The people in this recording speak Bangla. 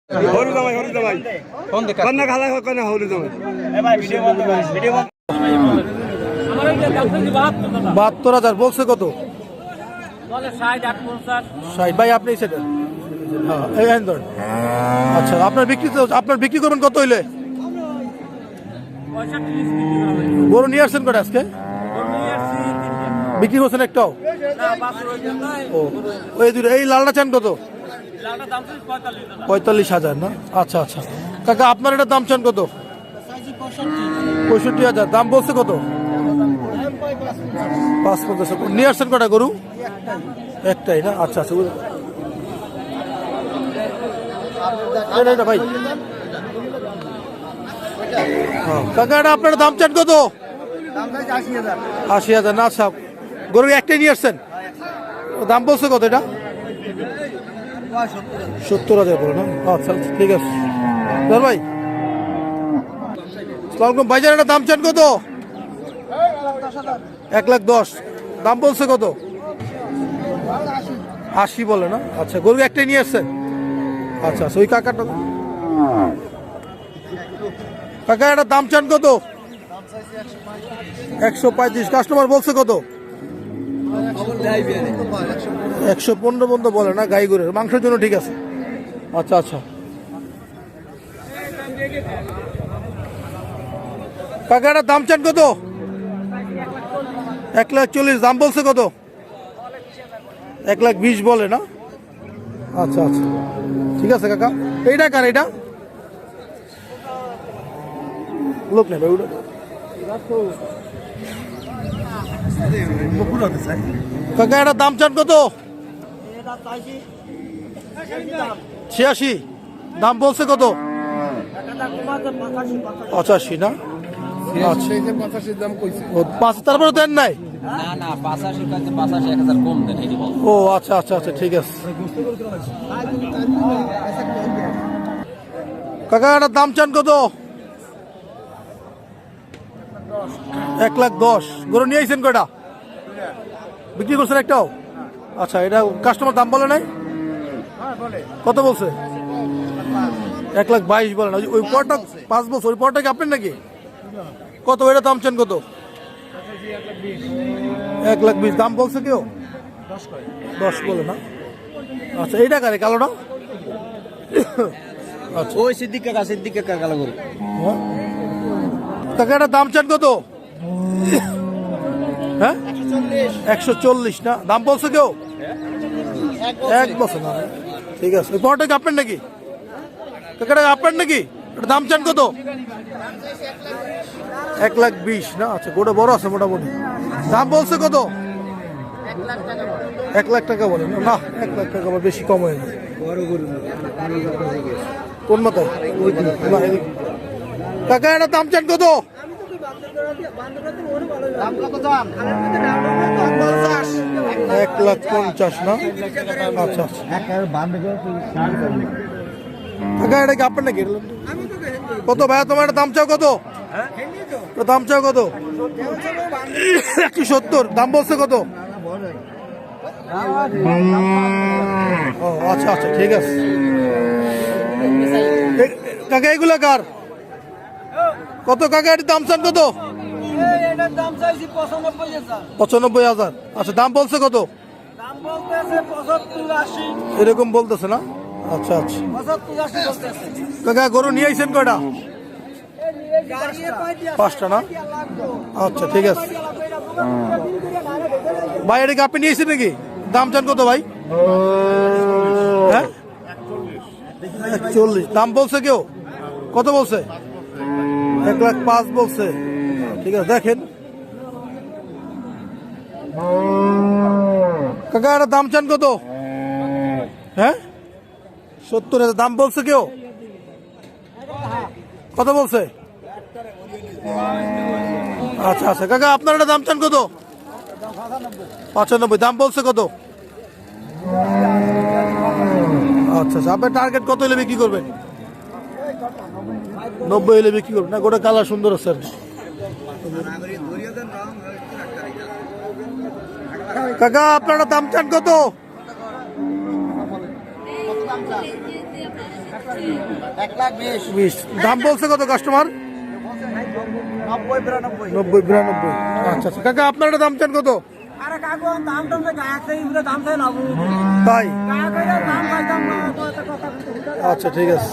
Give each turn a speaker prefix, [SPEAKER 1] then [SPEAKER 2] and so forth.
[SPEAKER 1] 72,000 বলছে কত? 60 ভাই আপনি সেটা আচ্ছা আপনার বিক্রি করবেন কত হইলে? গরু নিয়ে আসছেন কটা আজকে? বিক্রি করছেন একটাও? ও ওই দুটো এই লালটা চান কত? 45,000 না? আচ্ছা আচ্ছা কাকা আপনার এটা দাম চান কত? 65,000 দাম বলছে কত? 5,50 নিয়ে আসছেন কটা গরু? একটাই না? আচ্ছা আচ্ছা ভাই কাকা এটা আপনার দাম চান কত? 80,000 না? আচ্ছা গরু একটাই নিয়ে আসছেন, দাম বলছে কত এটা? 70,000 বলো না? আচ্ছা ঠিক আছে ভাই সালামালাইকুম ভাইজান এটা দাম চান কত? 1,10,000 দাম বলছে কত? 80 বলে না? আচ্ছা গরু একটাই নিয়ে আসছেন? আচ্ছা আচ্ছা ওই কাকাটা কাকা এটা দাম চান কত? 135 কাস্টমার বলছে কত? 115 পর্যন্ত বলে না? গাই গরুর মাংসের জন্য ঠিক আছে। আচ্ছা আচ্ছা কাকা এটার দাম চান কত? 1,40,000 দাম বলছে কত? 1,20,000 বলে না? আচ্ছা আচ্ছা ঠিক আছে কাকা এইটা কার? এটা লোক নেই ভাই ওটা কাকা এটার দাম চান কত? 86 দাম বলছে কত? 85 না? তারপরে দেন নাই? ও আচ্ছা আচ্ছা আচ্ছা ঠিক আছে কাকা এটার দাম চান কত? 1,10,000 গরু নিয়ে আইছেন কয়টা? বিক্রি করছেন একটাও? আচ্ছা এটা কাস্টমার দাম বলে নাই? কত বলছে? 1,22,000 বলে না? ওই পরটা 5 বছর ওই পরটা কি আপনার নাকি? কত ওইটা দাম চান কত? 1,20,000 দাম বলছে কেউ? 10 বলে না? আচ্ছা এইটা কারে কালোটা? আচ্ছা
[SPEAKER 2] ওই সিদ্দিক কাকা কালো গরু।
[SPEAKER 1] কাকা এটার দাম চান কত? হ্যাঁ 140 না? দাম বলছে কেউ? 1 বছর না? ঠিক আছে ওই পরটা কি আপনার নাকি? কাকাটা আপনার নাকি? এটা দাম চান কত? 1,20,000 না? আচ্ছা গোটা বড় আছে মোটামুটি, দাম বলছে কত? 1,00,000 টাকা বলে না? 1,00,000 টাকা আবার বেশি কম হয় না। কোন মাথায়? কাকা এটা দাম চান কত? 1,50,000 না? আচ্ছা কাকা এটা কি আপনার নাকি? কত ভাইয়া তোমার দাম চাও কত? দাম চাও কত? 170 দাম বলছে কত? ও আচ্ছা আচ্ছা ঠিক আছে কাকা এগুলা কার? কত কাকা এর দাম চান কত? 95,000 আচ্ছা দাম বলছে কত? এরকম বলতেছে না? আচ্ছা আচ্ছা কাকা গরু নিয়ে আইছেন কয়টা? 5টা না? আচ্ছা ঠিক আছে ভাই এটা কি আপনি নিয়েছেন নাকি? দাম চান কত ভাই? হ্যাঁ 41 দাম বলছে কেউ? কত বলছে? 1,05,000 বলছে। ঠিক আছে দেখেন কাকা এটা দাম চান কত? হ্যাঁ 70,000 দাম বলছে কেউ? কত বলছে? আচ্ছা আচ্ছা কাকা আপনার এটা দাম চান কত? 95 দাম বলছে কত? আচ্ছা আচ্ছা আপনার টার্গেট কত হলে বিক্রি করবেন? 90 হলে বিক্রি করবেন না? গোটা কালার সুন্দর আছে আর কাকা আপনারা দাম চান কত? 20 দাম বলছে কত কাস্টমার? 90-92। আচ্ছা আচ্ছা কাকা আপনার এটা দাম চান কত?
[SPEAKER 3] আরে কাকু দাম টাম গাছে ইমরে দাম চাই না
[SPEAKER 1] তাই
[SPEAKER 3] কাকা দাম চাইতাম না
[SPEAKER 1] আচ্ছা ঠিক আছে।